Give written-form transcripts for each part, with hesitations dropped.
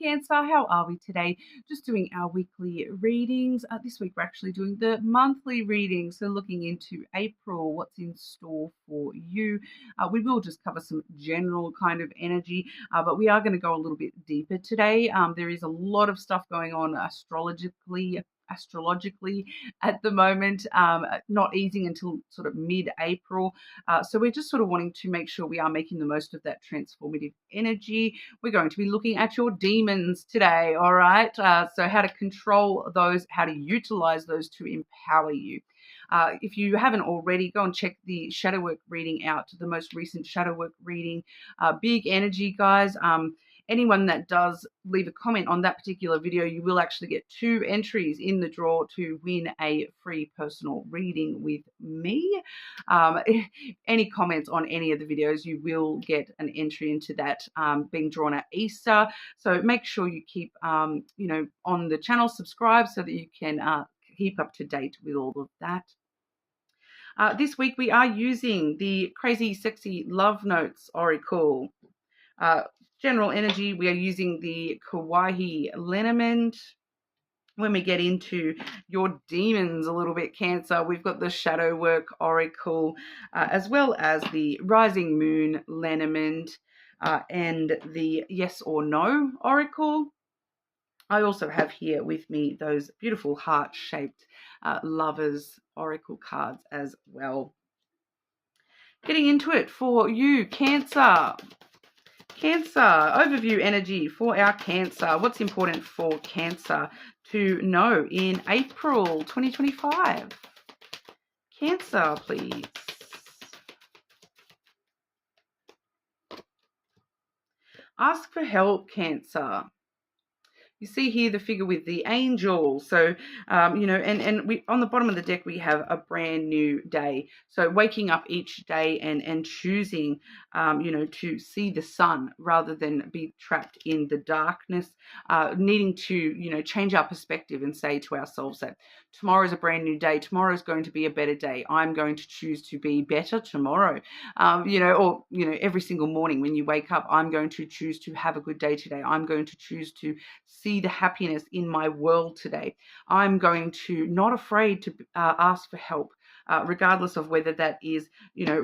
Cancer, how are we today? Just doing our weekly readings. This week we're actually doing the monthly readings, so looking into April, what's in store for you. We will just cover some general kind of energy, but we are going to go a little bit deeper today. There is a lot of stuff going on astrologically at the moment, not easing until sort of mid-April. So we're just sort of wanting to make sure we are making the most of that transformative energy. We're going to be looking at your demons today, all right? So how to control those, how to utilize those to empower you. If you haven't already, go and check the shadow work reading out, the most recent shadow work reading. Big energy, guys. Anyone that does leave a comment on that particular video, you will actually get 2 entries in the draw to win a free personal reading with me. Any comments on any of the videos, you will get an entry into that being drawn at Easter. So make sure you keep, on the channel, subscribe so that you can keep up to date with all of that. This week we are using the Crazy Sexy Love Notes Oracle. General energy, we are using the Kawaii lenormand. When we get into your demons a little bit, Cancer, we've got the Shadow Work Oracle, as well as the Rising Moon lenormand, and the Yes or No Oracle. I also have here with me those beautiful heart-shaped Lovers Oracle cards as well. Getting into it for you, Cancer. Cancer, overview energy for our Cancer. What's important for Cancer to know in April 2025? Cancer, please. Ask for help, Cancer. You see here the figure with the angel. So, and we on the bottom of the deck, we have a brand new day. So waking up each day and choosing, to see the sun rather than be trapped in the darkness, needing to, change our perspective and say to ourselves that tomorrow is a brand new day. Tomorrow is going to be a better day. I'm going to choose to be better tomorrow. Every single morning when you wake up, I'm going to choose to have a good day today. I'm going to choose to see the happiness in my world today. I'm going to not afraid to ask for help, regardless of whether that is,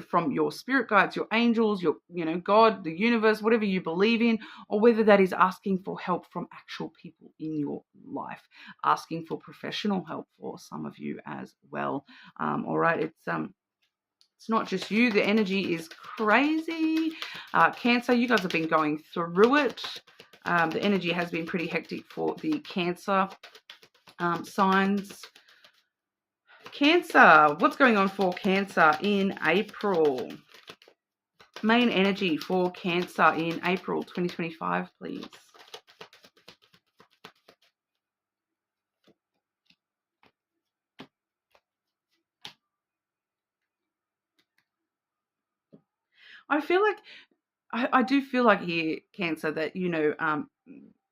from your spirit guides, your angels, your, God, the universe, whatever you believe in, or whether that is asking for help from actual people in your life, asking for professional help for some of you as well. All right, it's not just you. The energy is crazy. Cancer, you guys have been going through it. The energy has been pretty hectic for the Cancer signs. Cancer, what's going on for Cancer in April? Main energy for Cancer in April 2025, please. I do feel like here, Cancer, that,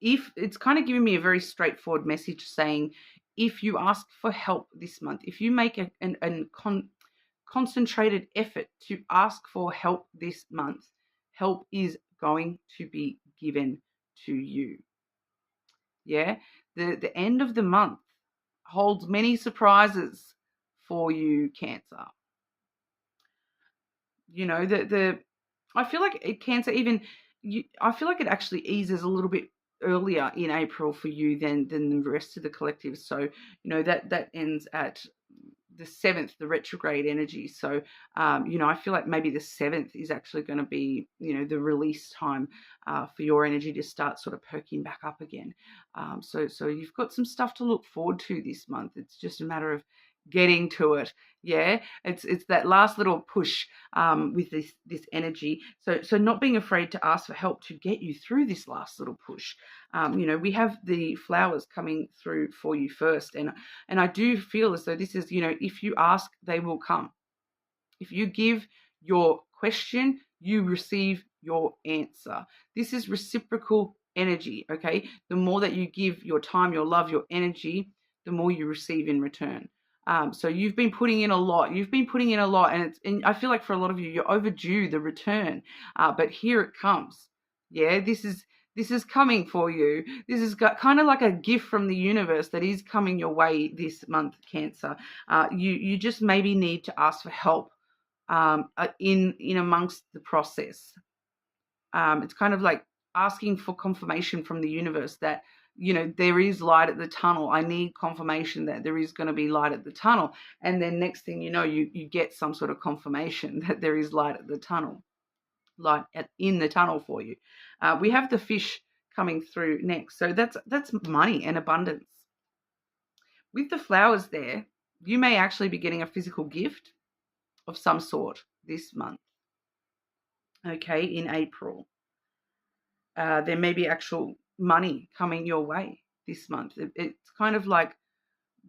if it's kind of giving me a very straightforward message saying, if you ask for help this month, if you make a concentrated effort to ask for help this month, help is going to be given to you. Yeah, the end of the month holds many surprises for you, Cancer. I feel like Cancer, I feel like it actually eases a little bit earlier in April for you than the rest of the collective. So, that ends at the 7th, the retrograde energy. So, I feel like maybe the 7th is actually going to be, the release time for your energy to start sort of perking back up again. So you've got some stuff to look forward to this month. It's just a matter of getting to it. Yeah, it's that last little push with this energy. So not being afraid to ask for help to get you through this last little push. We have the flowers coming through for you first, and I do feel as though this is, if you ask, they will come. If you give your question, you receive your answer. This is reciprocal energy. Okay, the more that you give your time, your love, your energy, the more you receive in return. So you've been putting in a lot. And I feel like for a lot of you, you're overdue the return. But here it comes. Yeah, this is This is coming for you. This is kind of like a gift from the universe that is coming your way this month, Cancer. You just maybe need to ask for help in amongst the process. It's kind of like asking for confirmation from the universe that, there is light at the tunnel. I need confirmation that there is going to be light at the tunnel. And then next thing you know, you get some sort of confirmation that there is light at the tunnel, in the tunnel for you. We have the fish coming through next. So that's money and abundance. With the flowers there, you may actually be getting a physical gift of some sort this month. Okay, in April. There may be actual money coming your way this month. It's kind of like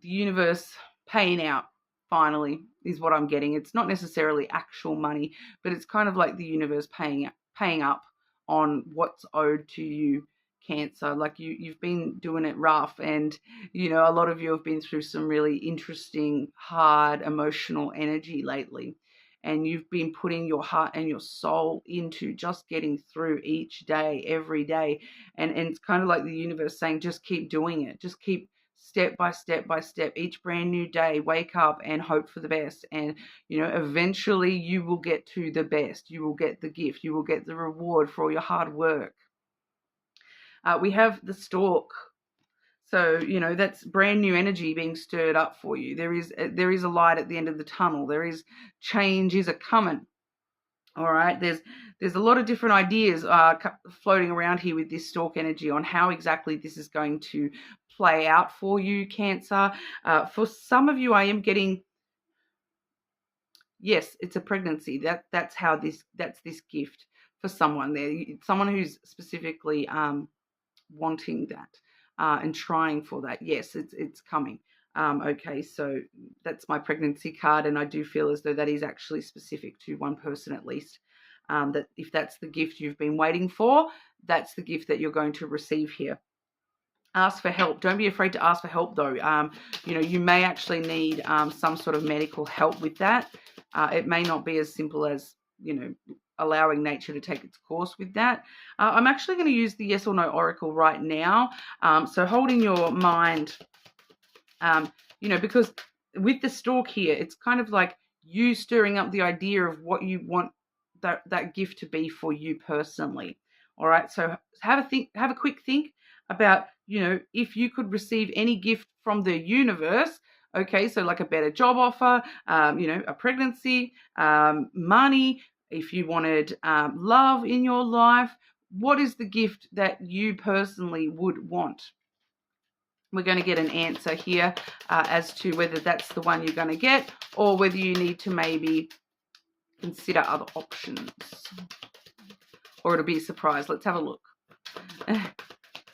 the universe paying out finally is what I'm getting. It's not necessarily actual money, but it's kind of like the universe paying up on what's owed to you, Cancer. Like you've been doing it rough, and a lot of you have been through some really interesting, hard, emotional energy lately. And you've been putting your heart and your soul into just getting through each day, every day. And it's kind of like the universe saying, just keep doing it. Just keep step by step by step, each brand new day, wake up and hope for the best. And, eventually you will get to the best. You will get the gift. You will get the reward for all your hard work. We have the stork. So, that's brand new energy being stirred up for you. There is a light at the end of the tunnel. There is changes are coming. All right. There's a lot of different ideas floating around here with this stork energy on how exactly this is going to play out for you, Cancer. For some of you, I am getting, yes, it's a pregnancy. That's this gift for someone there. Someone who's specifically wanting that. And trying for that. Yes, it's coming. Okay, so that's my pregnancy card, and I do feel as though that is actually specific to one person at least. That if that's the gift you've been waiting for, that's the gift that you're going to receive here. Ask for help. Don't be afraid to ask for help, though. You may actually need some sort of medical help with that. It may not be as simple as, allowing nature to take its course with that. I'm actually going to use the yes or no oracle right now. So holding your mind, because with the stork here, it's kind of like you stirring up the idea of what you want that gift to be for you personally. All right. So have a quick think about, if you could receive any gift from the universe. Okay. So like a better job offer, a pregnancy, money. If you wanted love in your life, what is the gift that you personally would want? We're going to get an answer here as to whether that's the one you're going to get or whether you need to maybe consider other options. Or it'll be a surprise. Let's have a look.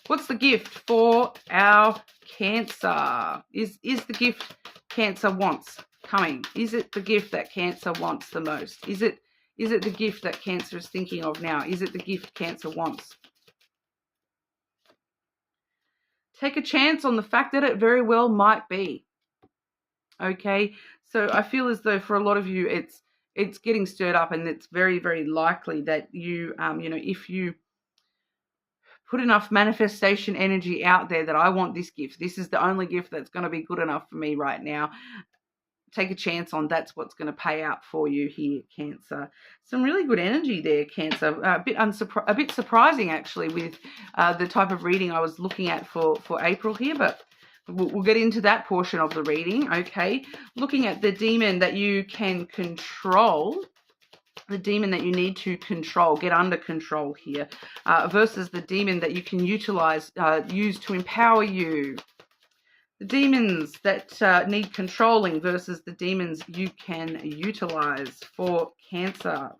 What's the gift for our Cancer? Is the gift Cancer wants coming? Is it the gift that Cancer wants the most? Is it the gift that Cancer is thinking of now? Is it the gift Cancer wants? Take a chance on the fact that it very well might be. Okay, so I feel as though for a lot of you, it's getting stirred up, and it's very, very likely that you, if you put enough manifestation energy out there that I want this gift, this is the only gift that's going to be good enough for me right now. Take a chance on that's what's going to pay out for you here, Cancer. Some really good energy there, Cancer. A bit surprising actually with the type of reading I was looking at for April here, but we'll get into that portion of the reading. Okay, looking at the demon that you can control, the demon that you need to control, get under control here, versus the demon that you can use to empower you. The demons that need controlling versus the demons you can utilize for Cancer.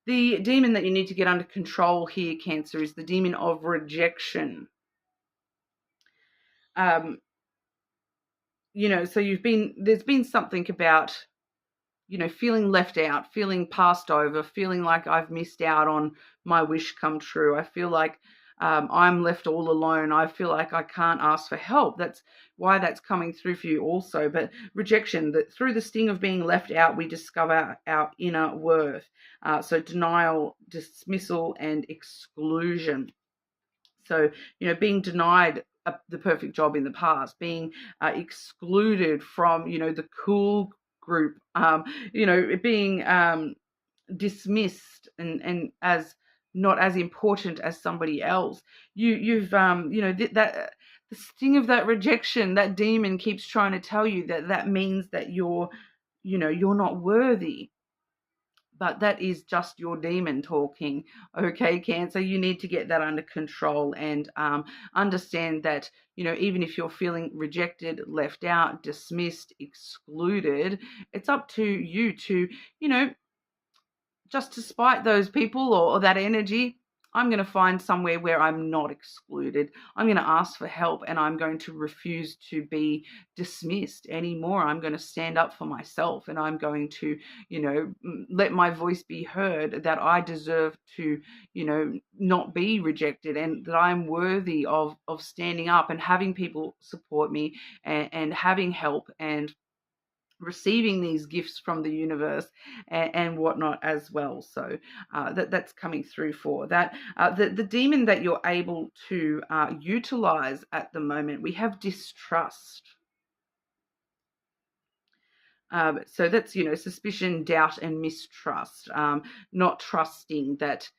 The demon that you need to get under control here, Cancer, is the demon of rejection. So there's been something about, feeling left out, feeling passed over, feeling like I've missed out on my wish come true. I feel like I'm left all alone. I feel like I can't ask for help. That's why that's coming through for you also. But rejection, that through the sting of being left out, we discover our inner worth. So denial, dismissal, and exclusion. So, being denied the perfect job in the past, being excluded from, the cool group, being dismissed and as not as important as somebody else. You've that the sting of that rejection, that demon keeps trying to tell you that means that you're not worthy. But that is just your demon talking. Okay, Cancer, you need to get that under control and understand that, even if you're feeling rejected, left out, dismissed, excluded, it's up to you to, just to spite those people or that energy. I'm going to find somewhere where I'm not excluded. I'm going to ask for help, and I'm going to refuse to be dismissed anymore. I'm going to stand up for myself, and I'm going to, let my voice be heard, that I deserve to, not be rejected, and that I'm worthy of standing up and having people support me, and having help, and receiving these gifts from the universe and whatnot as well. So that's coming through for that. The demon that you're able to utilize at the moment, we have distrust. So that's, suspicion, doubt, and mistrust. Not trusting that,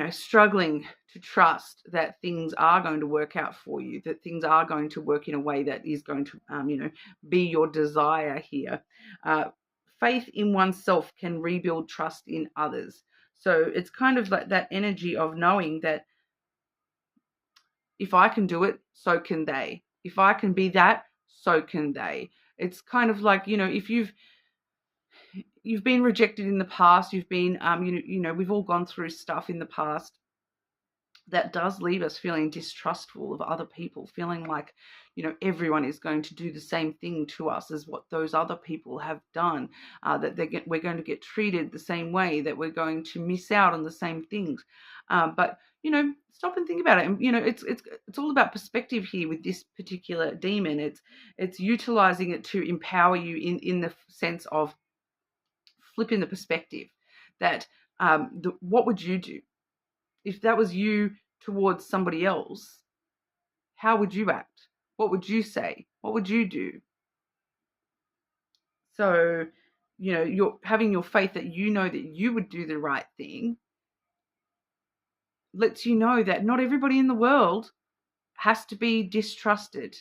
struggling to trust that things are going to work out for you, that things are going to work in a way that is going to, be your desire here. Faith in oneself can rebuild trust in others. So it's kind of like that energy of knowing that if I can do it, so can they. If I can be that, so can they. It's kind of like, if you've been rejected in the past, you've been, we've all gone through stuff in the past that does leave us feeling distrustful of other people, feeling like, everyone is going to do the same thing to us as what those other people have done, that we're going to get treated the same way, that we're going to miss out on the same things. But, stop and think about it. And, it's all about perspective here with this particular demon. It's utilizing it to empower you in the sense of flipping the perspective that what would you do? If that was you towards somebody else, how would you act? What would you say? What would you do? So, you're having your faith that that you would do the right thing, lets you know that not everybody in the world has to be distrusted.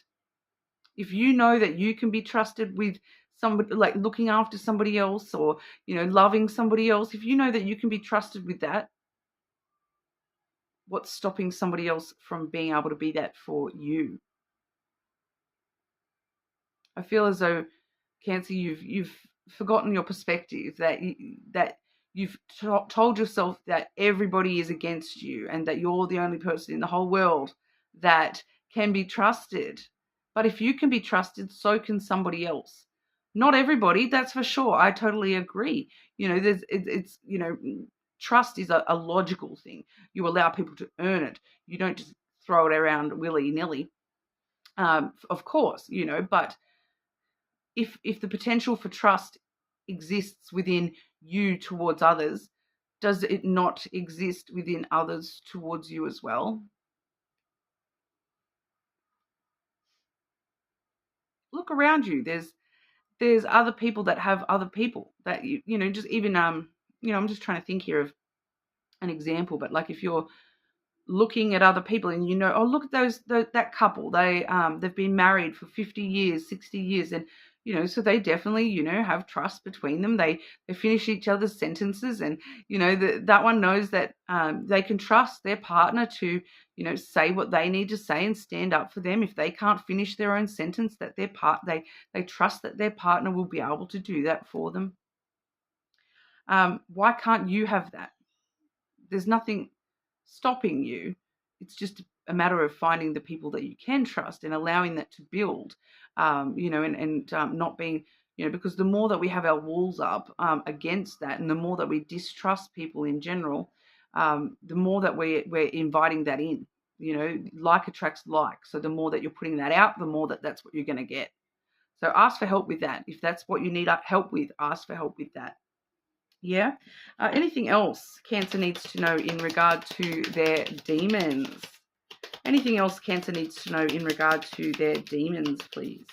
If you know that you can be trusted with somebody, like looking after somebody else, or, loving somebody else, if you know that you can be trusted with that, what's stopping somebody else from being able to be that for you? I feel as though, Cancer, you've forgotten your perspective, that you've told yourself that everybody is against you and that you're the only person in the whole world that can be trusted. But if you can be trusted, so can somebody else. Not everybody, that's for sure. I totally agree. Trust is a logical thing. You allow people to earn it. You don't just throw it around willy-nilly. Of course, but if the potential for trust exists within you towards others, does it not exist within others towards you as well? Look around you. There's other people that have other people that just even I'm just trying to think here of an example, but like if you're looking at other people and oh, look at that couple, they've been married for 50 years, 60 years, and so they definitely have trust between them. They finish each other's sentences, and that one knows that they can trust their partner to say what they need to say and stand up for them. If they can't finish their own sentence, that they trust that their partner will be able to do that for them. Why can't you have that? There's nothing stopping you. It's just a matter of finding the people that you can trust and allowing that to build, and not being, because the more that we have our walls up against that, and the more that we distrust people in general, the more that we're inviting that in. You know, like attracts like. So the more that you're putting that out, the more that's what you're going to get. So ask for help with that. If that's what you need help with, ask for help with that. Yeah. Anything else Cancer needs to know in regard to their demons? Anything else Cancer needs to know in regard to their demons, please?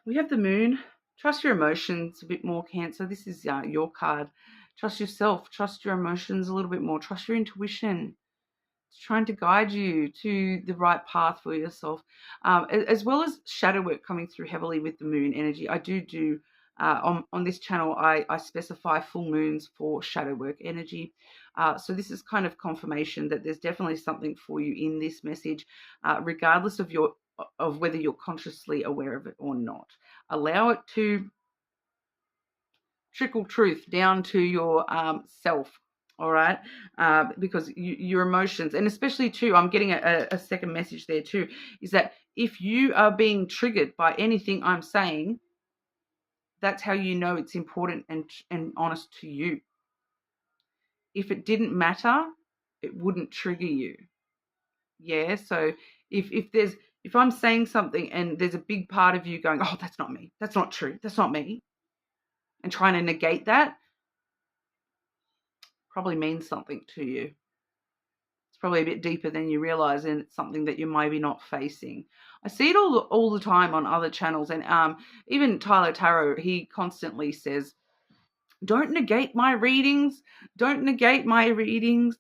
We have the moon. Trust your emotions a bit more, Cancer. This is your card. Trust yourself. Trust your emotions a little bit more. Trust your intuition. It's trying to guide you to the right path for yourself, as well as shadow work coming through heavily with the moon energy. I do on this channel, I specify full moons for shadow work energy. So this is kind of confirmation that there's definitely something for you in this message, regardless of whether you're consciously aware of it or not. Allow it to trickle truth down to your self. All right, because your emotions, and especially too, I'm getting a second message there too, is that if you are being triggered by anything I'm saying, that's how you know it's important and honest to you. If it didn't matter, it wouldn't trigger you. Yeah, so if I'm saying something and there's a big part of you going, oh, that's not me, that's not true, that's not me, and trying to negate that, probably means something to you. It's probably a bit deeper than you realize, and it's something that you're maybe not facing. I see it all the time on other channels, and even Tyler Tarot, he constantly says, don't negate my readings, don't negate my readings.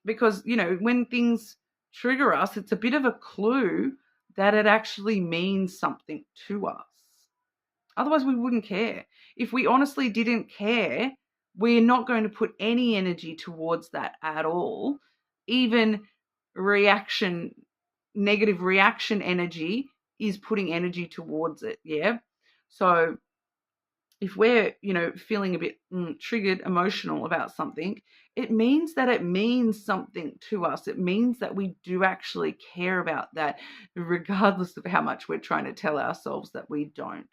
Because, you know, when things trigger us, it's a bit of a clue that it actually means something to us. Otherwise, we wouldn't care. If we honestly didn't care, we're not going to put any energy towards that at all. Even negative reaction energy is putting energy towards it, yeah? So if we're, you know, feeling a bit triggered, emotional about something, it means that it means something to us. It means that we do actually care about that, regardless of how much we're trying to tell ourselves that we don't.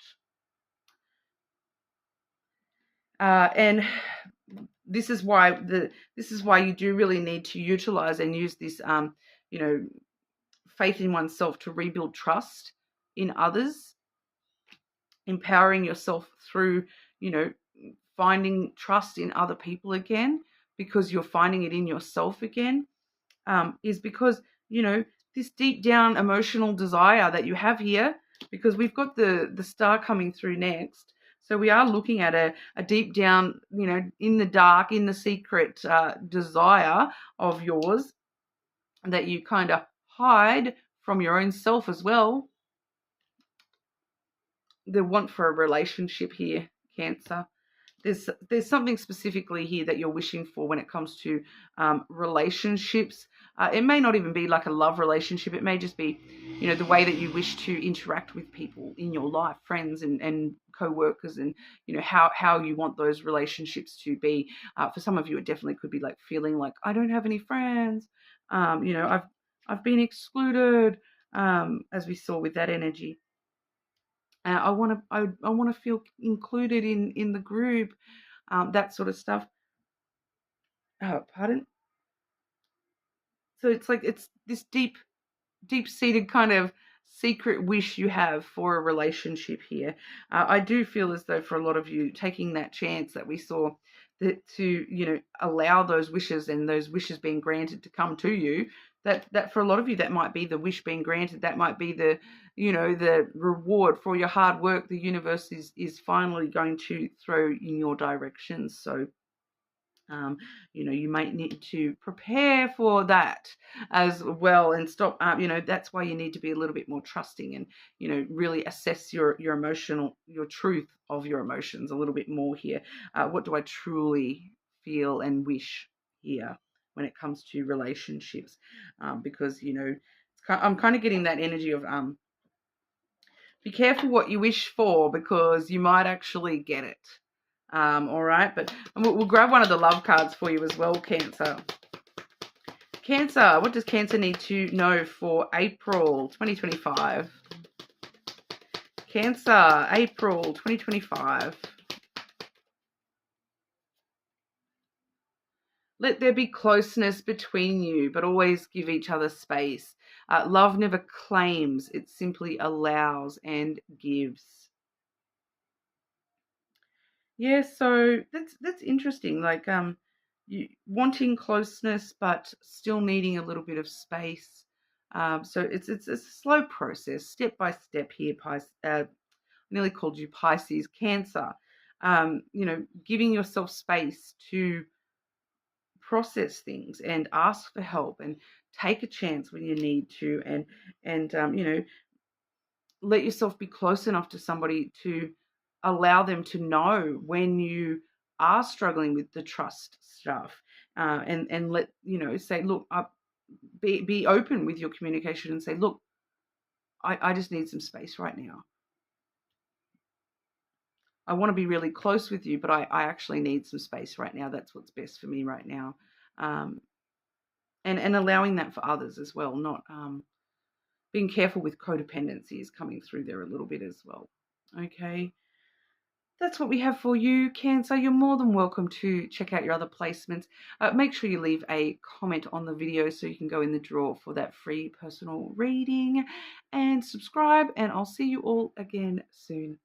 And this is why you do really need to utilize and use this, you know, faith in oneself to rebuild trust in others, empowering yourself through, you know, finding trust in other people again, because you're finding it in yourself again, is because, you know, this deep down emotional desire that you have here, because we've got the star coming through next. So we are looking at a deep down, you know, in the dark, in the secret desire of yours that you kind of hide from your own self as well. The want for a relationship here, Cancer. There's something specifically here that you're wishing for when it comes to relationships. It may not even be like a love relationship. It may just be, you know, the way that you wish to interact with people in your life, friends and co-workers, and, you know, how you want those relationships to be. For some of you, it definitely could be like feeling like, I don't have any friends. You know, I've been excluded, as we saw with that energy. I want to feel included in the group, that sort of stuff. Oh, pardon. So it's like it's this deep-seated kind of secret wish you have for a relationship here. I do feel as though for a lot of you, taking that chance that we saw, that to, you know, allow those wishes and those wishes being granted to come to you, that for a lot of you, that might be the wish being granted. That might be the, you know, the reward for your hard work. The universe is finally going to throw in your direction. So, you know, you might need to prepare for that as well, and stop, you know, that's why you need to be a little bit more trusting and, you know, really assess your truth of your emotions a little bit more here. What do I truly feel and wish here when it comes to relationships? Because, you know, I'm kind of getting that energy of, be careful what you wish for, because you might actually get it. All right, but we'll grab one of the love cards for you as well, Cancer. Cancer, what does Cancer need to know for April 2025? Cancer, April 2025. Let there be closeness between you, but always give each other space. Love never claims, it simply allows and gives. Yeah, so that's interesting. Like you wanting closeness but still needing a little bit of space. So it's a slow process, step by step here, Pisces. Nearly called you Pisces, Cancer. Giving yourself space to process things and ask for help and take a chance when you need to, and let yourself be close enough to somebody to allow them to know when you are struggling with the trust stuff, and let say, look, be open with your communication and say, look, I just need some space right now. I want to be really close with you, but I actually need some space right now. That's what's best for me right now. um, and allowing that for others as well, not being careful with codependency is coming through there a little bit as well. Okay, that's what we have for you, Cancer. You're more than welcome to check out your other placements. Make sure you leave a comment on the video so you can go in the draw for that free personal reading, and subscribe, and I'll see you all again soon.